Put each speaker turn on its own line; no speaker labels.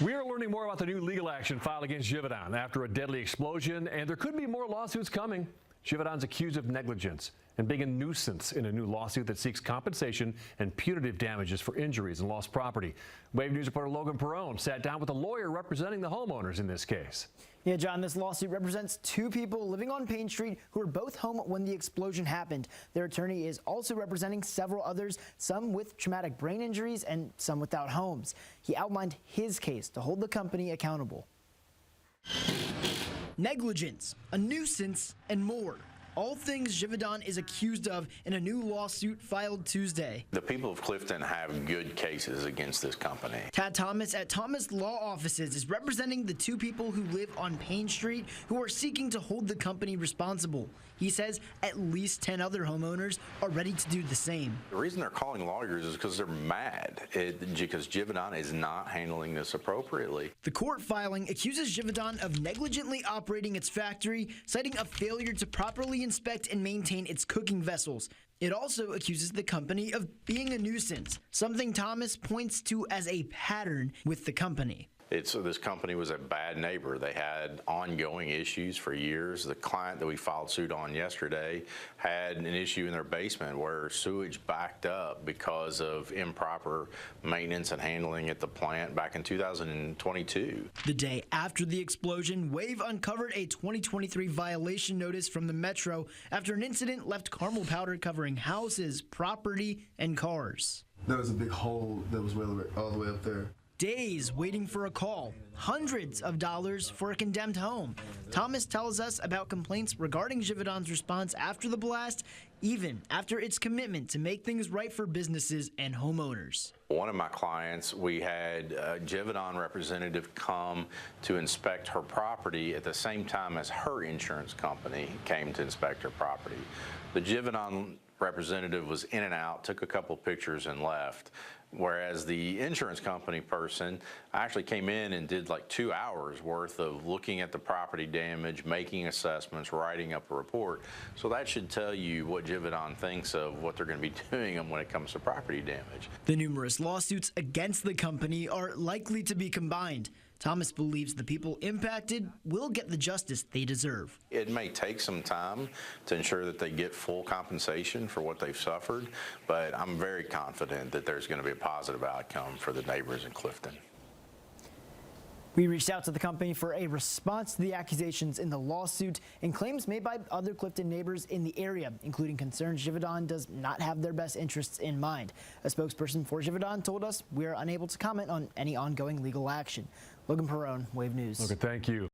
We are learning more about the new legal action filed against Givaudan after a deadly explosion, and there could be more lawsuits coming. Givaudan's accused of negligence and being a nuisance in a new lawsuit that seeks compensation and punitive damages for injuries and lost property. Wave News reporter Logan Perrone sat down with a lawyer representing the homeowners in this case.
Yeah, John, this lawsuit represents two people living on Payne Street who were both home when the explosion happened. Their attorney is also representing several others, some with traumatic brain injuries and some without homes. He outlined his case to hold the company accountable. Negligence, a nuisance, and more. All things Givaudan is accused of in a new lawsuit filed Tuesday.
The people of Clifton have good cases against this company.
Tad Thomas at Thomas Law Offices is representing the two people who live on Payne Street who are seeking to hold the company responsible. He says at least 10 other homeowners are ready to do the same.
The reason they're calling lawyers is because they're mad because Givaudan is not handling this appropriately.
The court filing accuses Givaudan of negligently operating its factory, citing a failure to properly inspect and maintain its cooking vessels. It also accuses the company of being a nuisance, something Thomas points to as a pattern with the company.
This company was a bad neighbor. They had ongoing issues for years. The client that we filed suit on yesterday had an issue in their basement where sewage backed up because of improper maintenance and handling at the plant back in 2022.
The day after the explosion, Wave uncovered a 2023 violation notice from the Metro after an incident left caramel powder covering houses, property, and cars.
There was a big hole that was all the way up there.
Days waiting for a call, hundreds of dollars for a condemned home. Thomas tells us about complaints regarding Givaudan's response after the blast, even after its commitment to make things right for businesses and homeowners.
One of my clients, we had a Givaudan representative come to inspect her property at the same time as her insurance company came to inspect her property. The Givaudan representative was in and out, took a couple pictures and left, whereas the insurance company person actually came in and did like 2 hours worth of looking at the property damage, making assessments, writing up a report. So that should tell you what Givaudan thinks of what they're going to be doing when it comes to property damage.
The numerous lawsuits against the company are likely to be combined. Thomas believes the people impacted will get the justice they deserve.
It may take some time to ensure that they get full compensation for what they've suffered, but I'm very confident that there's going to be a positive outcome for the neighbors in Clifton.
We reached out to the company for a response to the accusations in the lawsuit and claims made by other Clifton neighbors in the area, including concerns Givaudan does not have their best interests in mind. A spokesperson for Givaudan told us we are unable to comment on any ongoing legal action. Logan Perrone, Wave News.
Okay, thank you.